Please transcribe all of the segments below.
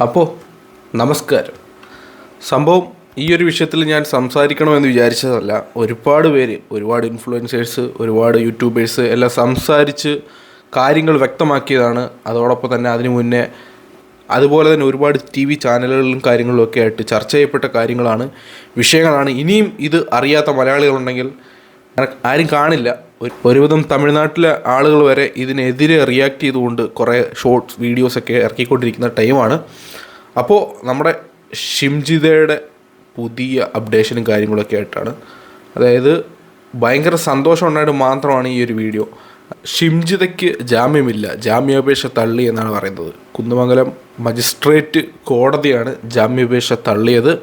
അപ്പോൾ നമസ്കാരം. സംഭവം ഈ ഒരു വിഷയത്തിൽ ഞാൻ സംസാരിക്കണമെന്ന് വിചാരിച്ചതല്ല. ഒരുപാട് പേര്, ഒരുപാട് ഇൻഫ്ലുവൻസേഴ്സ്, ഒരുപാട് യൂട്യൂബേഴ്സ് എല്ലാം സംസാരിച്ച് കാര്യങ്ങൾ വ്യക്തമാക്കിയതാണ്. അതോടൊപ്പം തന്നെ അതിനു മുന്നേ അതുപോലെ തന്നെ ഒരുപാട് TV ചാനലുകളിലും കാര്യങ്ങളിലൊക്കെ ആയിട്ട് ചർച്ച ചെയ്യപ്പെട്ട കാര്യങ്ങളാണ്, വിഷയങ്ങളാണ്. ഇനിയും ഇത് അറിയാത്ത മലയാളികളുണ്ടെങ്കിൽ ആരും കാണില്ല. ഒരുവിധം തമിഴ്നാട്ടിലെ ആളുകൾ വരെ ഇതിനെതിരെ റിയാക്ട് ചെയ്തുകൊണ്ട് കുറേ ഷോർട്സ് വീഡിയോസൊക്കെ ഇറക്കിക്കൊണ്ടിരിക്കുന്ന ടൈമാണ്. അപ്പോൾ നമ്മുടെ ഷിംജിതയുടെ പുതിയ അപ്ഡേഷനും കാര്യങ്ങളൊക്കെ ആയിട്ടാണ്. അതായത് ഭയങ്കര സന്തോഷം ഉണ്ടായിട്ട് മാത്രമാണ് ഈ ഒരു വീഡിയോ. ഷിംജിതയ്ക്ക് ജാമ്യമില്ല, ജാമ്യാപേക്ഷ തള്ളി എന്നാണ് പറയുന്നത്. കുന്നമംഗലം മജിസ്ട്രേറ്റ് കോടതിയാണ് ജാമ്യാപേക്ഷ തള്ളിയത്.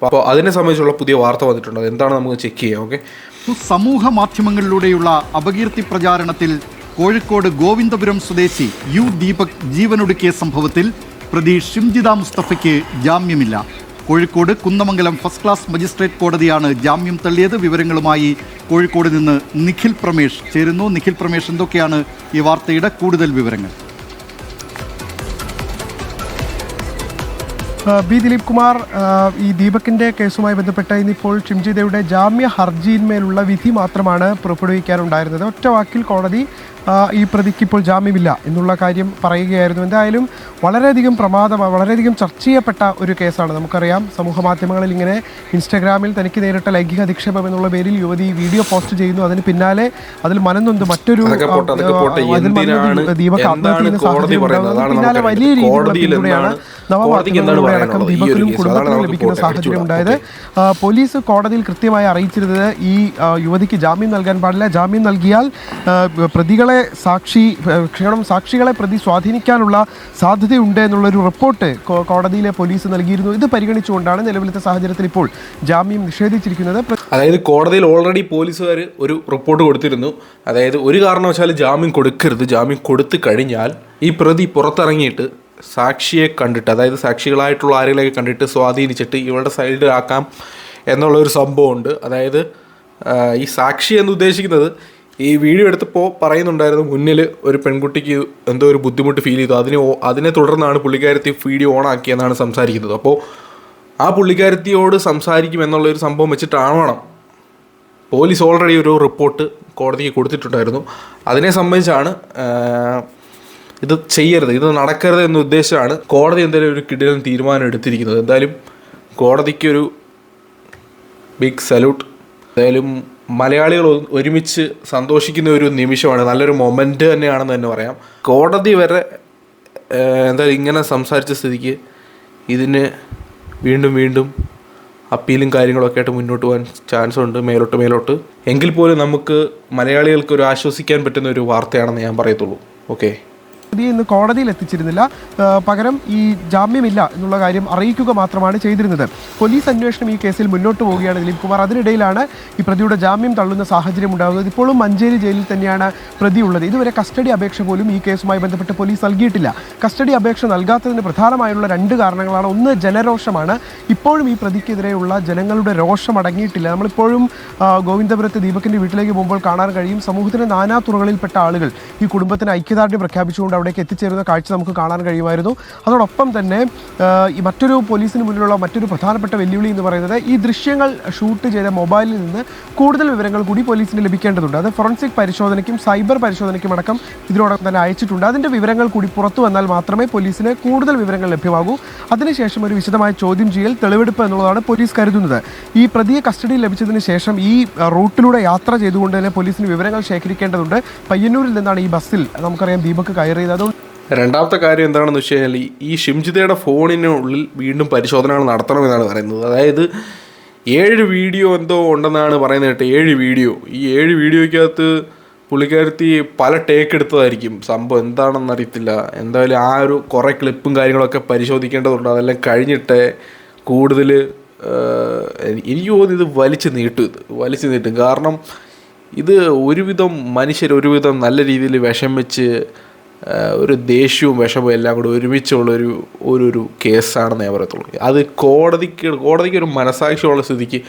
അപ്പോൾ അതിനെ സംബന്ധിച്ചുള്ള പുതിയ വാർത്ത വന്നിട്ടുണ്ട്. അതെന്താണ് നമുക്ക് ചെക്ക് ചെയ്യാം. ഓക്കെ, സമൂഹ മാധ്യമങ്ങളിലൂടെയുള്ള അപകീർത്തി പ്രചാരണത്തിൽ കോഴിക്കോട് ഗോവിന്ദപുരം സ്വദേശി ദീപക് ജീവനൊടുക്കിയ സംഭവത്തിൽ പ്രതി ഷിംജിത മുസ്തഫയ്ക്ക് ജാമ്യമില്ല. Kozhikode Kunnamangalam first class magistrate കോടതിയാണ് ജാമ്യം തള്ളിയത്. വിവരങ്ങളുമായി കോഴിക്കോട് നിന്ന് നിഖിൽ പ്രമേഷ് ചേരുന്നു. നിഖിൽ പ്രമേഷ്, എന്തൊക്കെയാണ് ഈ വാർത്തയുടെ കൂടുതൽ വിവരങ്ങൾ? ബി ദിലീപ് കുമാർ, ഈ ദീപകിൻ്റെ കേസുമായി ബന്ധപ്പെട്ട് ഇന്നിപ്പോൾ ഷിംജിതയുടെ ജാമ്യ ഹർജിയിന്മേലുള്ള വിധി മാത്രമാണ് പുറപ്പെടുവിക്കാനുണ്ടായിരുന്നത്. ഒറ്റ വാക്കിൽ കോടതി ഈ പ്രതിക്ക് ഇപ്പോൾ ജാമ്യമില്ല എന്നുള്ള കാര്യം പറയുകയായിരുന്നു. എന്തായാലും വളരെയധികം വളരെയധികം ചർച്ച ചെയ്യപ്പെട്ട ഒരു കേസാണ്. നമുക്കറിയാം, സമൂഹ മാധ്യമങ്ങളിൽ ഇങ്ങനെ ഇൻസ്റ്റാഗ്രാമിൽ തനിക്ക് നേരിട്ട ലൈംഗിക അധിക്ഷേപം എന്നുള്ള പേരിൽ യുവതി വീഡിയോ പോസ്റ്റ് ചെയ്യുന്നു. അതിന് പിന്നാലെ അതിൽ മനംനൊന്ത് മറ്റൊരു ദീപക് ആത്മഹത്യ ചെയ്യുന്ന സാഹചര്യം ഉണ്ടാകുന്നത്. പിന്നാലെ വലിയ രീതിയിലുള്ള പിന്തുണയാണ് നവമാധ്യമങ്ങളിലൂടെ അടക്കം ദീപക്കിനും കുടുംബത്തിനും ലഭിക്കുന്ന സാഹചര്യം ഉണ്ടായത്. പോലീസ് കോടതിയിൽ കൃത്യമായി അറിയിച്ചിരുന്നത് ഈ യുവതിക്ക് ജാമ്യം നൽകാൻ പാടില്ല. ജാമ്യം നൽകിയാൽ സാക്ഷികളെ പ്രതി സ്വാധീനിക്കാനുള്ള സാധ്യതയുണ്ട് എന്നുള്ളൊരു റിപ്പോർട്ട് കോടതിയിലെ പോലീസ് നൽകിയിരുന്നു. ഇത് പരിഗണിച്ചുകൊണ്ടാണ് നിലവിലത്തെ സാഹചര്യത്തിൽ ഇപ്പോൾ ജാമ്യം നിഷേധിച്ചിരിക്കുന്നത്. അതായത് കോടതിയിൽ ഓൾറെഡി പോലീസുകാർ ഒരു റിപ്പോർട്ട് കൊടുത്തിരുന്നു. അതായത് ഒരു കാരണവശാലും ജാമ്യം കൊടുക്കരുത്, ജാമ്യം കൊടുത്തു കഴിഞ്ഞാൽ ഈ പ്രതി പുറത്തിറങ്ങിയിട്ട് സാക്ഷിയെ കണ്ടിട്ട്, അതായത് സാക്ഷികളായിട്ടുള്ള ആരെങ്കിലൊക്കെ കണ്ടിട്ട് സ്വാധീനിച്ചിട്ട് ഇവളുടെ സൈഡ് ആക്കാം എന്നുള്ളൊരു സംഭവമുണ്ട്. അതായത് ഈ സാക്ഷി എന്ന് ഉദ്ദേശിക്കുന്നത്, ഈ വീഡിയോ എടുത്തപ്പോൾ പറയുന്നുണ്ടായിരുന്നു, മുന്നിൽ ഒരു പെൺകുട്ടിക്ക് എന്തോ ഒരു ബുദ്ധിമുട്ട് ഫീൽ ചെയ്തു, അതിനെ തുടർന്നാണ് പുള്ളിക്കാരത്തി വീഡിയോ ഓൺ ആക്കിയെന്നാണ് സംസാരിക്കുന്നത്. അപ്പോൾ ആ പുള്ളിക്കാരത്തിയോട് സംസാരിക്കും എന്നുള്ളൊരു സംഭവം വെച്ചിട്ടാവണം പോലീസ് ഓൾറെഡി ഒരു റിപ്പോർട്ട് കോടതിക്ക് കൊടുത്തിട്ടുണ്ടായിരുന്നു. അതിനെ സംബന്ധിച്ചാണ് ഇത് ചെയ്യരുത്, ഇത് നടക്കരുത് എന്ന ഉദ്ദേശമാണ് കോടതി എന്തായാലും ഒരു കിടിലൻ തീരുമാനം എടുത്തിരിക്കുന്നത്. എന്തായാലും കോടതിക്കൊരു ബിഗ് സല്യൂട്ട്. എന്തായാലും മലയാളികൾ ഒരുമിച്ച് സന്തോഷിക്കുന്ന ഒരു നിമിഷമാണ്, നല്ലൊരു മൊമെൻ്റ് തന്നെയാണെന്ന് തന്നെ പറയാം. കോടതി വരെ എന്തായാലും ഇങ്ങനെ സംസാരിച്ച സ്ഥിതിക്ക് ഇതിന് വീണ്ടും അപ്പീലും കാര്യങ്ങളൊക്കെ ആയിട്ട് മുന്നോട്ട് പോകാൻ ചാൻസ് ഉണ്ട്, മേലോട്ട്. എങ്കിൽ പോലും നമുക്ക് മലയാളികൾക്ക് ഒരു ആശ്വസിക്കാൻ പറ്റുന്ന ഒരു വാർത്തയാണെന്ന് ഞാൻ പറയത്തുള്ളൂ. ഓക്കെ, ഇന്ന് കോടതിയിൽ എത്തിച്ചിരുന്നില്ല, പകരം ഈ ജാമ്യമില്ല എന്നുള്ള കാര്യം അറിയിക്കുക മാത്രമാണ് ചെയ്തിരുന്നത്. പോലീസ് അന്വേഷണം ഈ കേസിൽ മുന്നോട്ട് പോവുകയാണ് ദിലീപ് കുമാർ. അതിനിടയിലാണ് ഈ പ്രതിയുടെ ജാമ്യം തള്ളുന്ന സാഹചര്യം ഉണ്ടാകുന്നത്. ഇപ്പോഴും മഞ്ചേരി ജയിലിൽ തന്നെയാണ് പ്രതി ഉള്ളത്. ഇതുവരെ കസ്റ്റഡി അപേക്ഷ പോലും ഈ കേസുമായി ബന്ധപ്പെട്ട് പോലീസ് നൽകിയിട്ടില്ല. കസ്റ്റഡി അപേക്ഷ നൽകാത്തതിന് പ്രധാനമായുള്ള 2 കാരണങ്ങളാണ്. ഒന്ന്, ജനരോഷമാണ്. ഇപ്പോഴും ഈ പ്രതിക്കെതിരെയുള്ള ജനങ്ങളുടെ രോഷം അടങ്ങിയിട്ടില്ല. നമ്മളിപ്പോഴും ഗോവിന്ദപുരത്ത് ദീപകിൻ്റെ വീട്ടിലേക്ക് പോകുമ്പോൾ കാണാൻ കഴിയും, സമൂഹത്തിൻ്റെ നാനാ തുറകളിൽപ്പെട്ട ആളുകൾ ഈ കുടുംബത്തിന് ഐക്യദാർഢ്യം പ്രഖ്യാപിച്ചുകൊണ്ട് അവിടേക്ക് എത്തിച്ചേരുന്ന കാഴ്ച നമുക്ക് കാണാൻ കഴിയുമായിരുന്നു. അതോടൊപ്പം തന്നെ ഈ മറ്റൊരു പോലീസിന് മുന്നിലുള്ള മറ്റൊരു പ്രധാനപ്പെട്ട വെല്ലുവിളി എന്ന് പറയുന്നത്, ഈ ദൃശ്യങ്ങൾ ഷൂട്ട് ചെയ്ത മൊബൈലിൽ നിന്ന് കൂടുതൽ വിവരങ്ങൾ കൂടി പോലീസിന് ലഭിക്കേണ്ടതുണ്ട്. അത് ഫോറൻസിക് പരിശോധനയ്ക്കും സൈബർ പരിശോധനയ്ക്കും അടക്കം ഇതിനോടൊപ്പം തന്നെ അയച്ചിട്ടുണ്ട്. അതിൻ്റെ വിവരങ്ങൾ കൂടി പുറത്തു വന്നാൽ മാത്രമേ പോലീസിന് കൂടുതൽ വിവരങ്ങൾ ലഭ്യമാകൂ. അതിനുശേഷം ഒരു വിശദമായ ചോദ്യം ചെയ്യൽ, തെളിവെടുപ്പ് എന്നുള്ളതാണ് പോലീസ് കരുതുന്നത്. ഈ പ്രതിയെ കസ്റ്റഡിയിൽ ലഭിച്ചതിന് ശേഷം ഈ റൂട്ടിലൂടെ യാത്ര ചെയ്തുകൊണ്ട് തന്നെ പോലീസിന് വിവരങ്ങൾ ശേഖരിക്കേണ്ടതുണ്ട്. പയ്യന്നൂരിൽ നിന്നാണ് ഈ ബസ്സിൽ നമുക്കറിയാം ദീപക് കയറിയത്. രണ്ടാമത്തെ കാര്യം എന്താണെന്ന് വെച്ച് കഴിഞ്ഞാൽ, ഈ ഷിംജിതയുടെ ഫോണിനുള്ളിൽ വീണ്ടും പരിശോധനകൾ നടത്തണമെന്നാണ് പറയുന്നത്. അതായത് 7 വീഡിയോ എന്തോ ഉണ്ടെന്നാണ് പറയുന്നത് കേട്ടോ. 7 വീഡിയോ. ഈ 7 വീഡിയോയ്ക്കകത്ത് പുള്ളിക്കാരത്തി പല ടേക്ക് എടുത്തതായിരിക്കും. സംഭവം എന്താണെന്ന് അറിയത്തില്ല. എന്തായാലും ആ ഒരു കുറേ ക്ലിപ്പും കാര്യങ്ങളൊക്കെ പരിശോധിക്കേണ്ടതുണ്ട്. അതെല്ലാം കഴിഞ്ഞിട്ട് കൂടുതൽ എനിക്ക് തോന്നുന്നു ഇത് വലിച്ചു നീട്ടും. കാരണം ഇത് ഒരുവിധം നല്ല രീതിയിൽ വിഷം വെച്ച് ഒരു ദേഷ്യവും വിഷമവും എല്ലാം കൂടി ഒരുമിച്ചുള്ളൊരു ഒരു കേസാണെന്ന് ഞാൻ പറയത്തുള്ളൂ. അത് കോടതിക്ക് ഒരു മനസാക്ഷിയുള്ള സ്ഥിതിക്ക്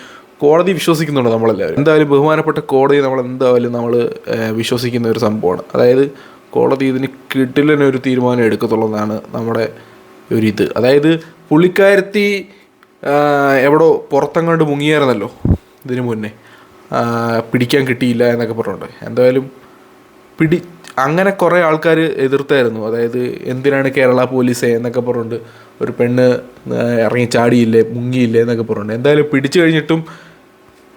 കോടതി വിശ്വസിക്കുന്നുണ്ട് നമ്മളെല്ലാവരും. എന്തായാലും ബഹുമാനപ്പെട്ട കോടതി നമ്മൾ വിശ്വസിക്കുന്ന ഒരു സംഭവമാണ്. അതായത് കോടതി ഇതിന് കിട്ടില്ലൊരു തീരുമാനം എടുക്കത്തുള്ളൂ എന്നാണ് നമ്മുടെ ഒരിത്. അതായത് പുള്ളിക്കാരത്തി എവിടോ പുറത്തങ്ങാണ്ട് മുങ്ങിയായിരുന്നല്ലോ ഇതിനു മുന്നേ, പിടിക്കാൻ കിട്ടിയില്ല എന്നൊക്കെ പറഞ്ഞിട്ടുണ്ട്. എന്തായാലും അങ്ങനെ കുറേ ആൾക്കാർ എതിർത്തായിരുന്നു. അതായത് എന്തിനാണ് കേരള പോലീസ് എന്നൊക്കെ പറഞ്ഞിട്ട് ഒരു പെണ്ണ് ഇറങ്ങി ചാടിയില്ലേ, മുങ്ങിയില്ലേ എന്നൊക്കെ പറഞ്ഞിട്ടുണ്ട്. എന്തായാലും പിടിച്ചു കഴിഞ്ഞിട്ടും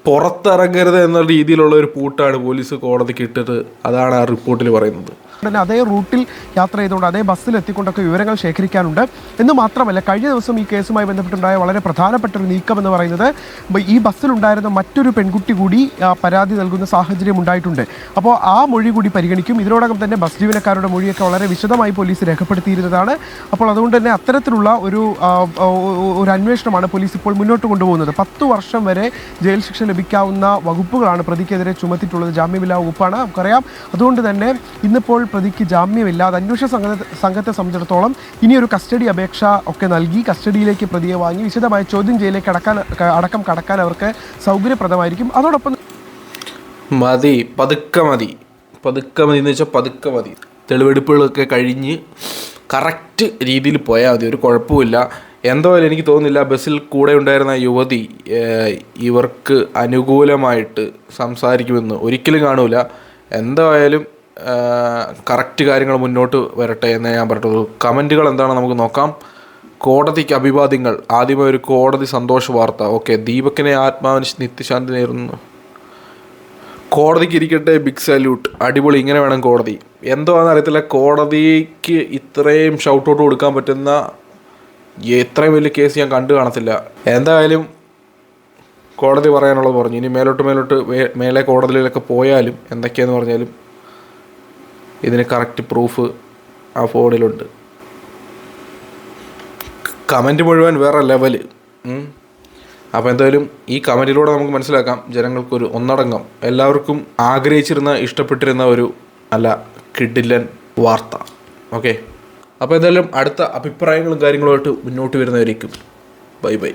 പുറത്തിറങ്ങരുത് എന്ന രീതിയിലുള്ള ഒരു പൂട്ടാണ് പോലീസ് കോടതിക്ക് ഇട്ടത്. അതാണ് ആ റിപ്പോർട്ടിൽ പറയുന്നത്. തന്നെ അതേ റൂട്ടിൽ യാത്ര ചെയ്തുകൊണ്ട് അതേ ബസ്സിൽ എത്തിക്കൊണ്ടൊക്കെ വിവരങ്ങൾ ശേഖരിക്കാനുണ്ട് എന്ന് മാത്രമല്ല, കഴിഞ്ഞ ദിവസം ഈ കേസുമായി ബന്ധപ്പെട്ടുണ്ടായ വളരെ പ്രധാനപ്പെട്ട ഒരു നീക്കം എന്ന് പറയുന്നത് ഈ ബസ്സിലുണ്ടായിരുന്ന മറ്റൊരു പെൺകുട്ടി കൂടി പരാതി നൽകുന്ന സാഹചര്യം ഉണ്ടായിട്ടുണ്ട്. അപ്പോൾ ആ മൊഴി കൂടി പരിഗണിക്കും. ഇതിനോടകം തന്നെ ബസ് ജീവനക്കാരുടെ മൊഴിയൊക്കെ വളരെ വിശദമായി പോലീസ് രേഖപ്പെടുത്തിയിരുന്നതാണ്. അപ്പോൾ അതുകൊണ്ട് തന്നെ അത്തരത്തിലുള്ള ഒരു അന്വേഷണമാണ് പോലീസ് ഇപ്പോൾ മുന്നോട്ട് കൊണ്ടുപോകുന്നത്. 10 വർഷം വരെ ജയിൽ ശിക്ഷ ലഭിക്കാവുന്ന വകുപ്പുകളാണ് പ്രതിക്കെതിരെ ചുമത്തിയിട്ടുള്ളത്. ജാമ്യമില്ലാ വകുപ്പാണ്, നമുക്കറിയാം. അതുകൊണ്ട് തന്നെ ഇന്നിപ്പോൾ പ്രതിക്ക് ജാമ്യമില്ല. അത് അന്വേഷണ സംഘത്തെ സംബന്ധിച്ചിടത്തോളം ഇനിയൊരു കസ്റ്റഡി അപേക്ഷ ഒക്കെ നൽകി കസ്റ്റഡിയിലേക്ക് പ്രതിയെ വാങ്ങി വിശദമായ ചോദ്യം ചെയ്യലിലേക്ക് അടക്കം കടക്കാൻ അവർക്ക് സൗകര്യപ്രദമായിരിക്കും. അതോടൊപ്പം മതി, പതുക്കെ മതി എന്ന് വെച്ചാൽ പതുക്കെ മതി. തെളിവെടുപ്പുകളൊക്കെ കഴിഞ്ഞ് കറക്റ്റ് രീതിയിൽ പോയാൽ മതി, ഒരു കുഴപ്പമില്ല. എന്തായാലും എനിക്ക് തോന്നുന്നില്ല ബസ്സിൽ കൂടെ ഉണ്ടായിരുന്ന യുവതി ഇവർക്ക് അനുകൂലമായിട്ട് സംസാരിക്കുമെന്ന് ഒരിക്കലും കാണൂല. എന്തായാലും കറക്റ്റ് കാര്യങ്ങൾ മുന്നോട്ട് വരട്ടെ എന്നേ ഞാൻ പറഞ്ഞിട്ടുള്ളൂ. കമൻറ്റുകൾ എന്താണ് നമുക്ക് നോക്കാം. കോടതിക്ക് അഭിവാദ്യങ്ങൾ. ആദ്യമായി ഒരു കോടതി സന്തോഷ വാർത്ത. ഓക്കെ, ദീപകിനെ ആത്മാവിന് നിത്യശാന്തി നേരുന്നു. കോടതിക്ക് ഇരിക്കട്ടെ, ബിഗ് സാല്യൂട്ട്, അടിപൊളി, ഇങ്ങനെ വേണം കോടതി. എന്താണെന്ന് അറിയത്തില്ല, കോടതിക്ക് ഇത്രയും ഷൗട്ടൗട്ട് കൊടുക്കാൻ പറ്റുന്ന എത്രയും വലിയ കേസ് ഞാൻ കണ്ടു കാണത്തില്ല. എന്തായാലും കോടതി പറയാനുള്ളത് പറഞ്ഞു. ഇനി മേലെ കോടതിയിലൊക്കെ പോയാലും എന്തൊക്കെയാന്ന് പറഞ്ഞാലും ഇതിന് കറക്റ്റ് പ്രൂഫ് ആ ഫോണിലുണ്ട്. കമൻറ്റ് മുഴുവൻ വേറെ ലെവല്. അപ്പോൾ എന്തായാലും ഈ കമൻറ്റിലൂടെ നമുക്ക് മനസ്സിലാക്കാം ജനങ്ങൾക്കൊരു ഒന്നടങ്കം എല്ലാവർക്കും ആഗ്രഹിച്ചിരുന്ന ഇഷ്ടപ്പെട്ടിരുന്ന ഒരു നല്ല കിടിലൻ വാർത്ത. ഓക്കെ, അപ്പോൾ എന്തായാലും അടുത്ത അഭിപ്രായങ്ങളും കാര്യങ്ങളുമായിട്ട് മുന്നോട്ട് വരുന്നവരേക്കും ബൈ ബൈ.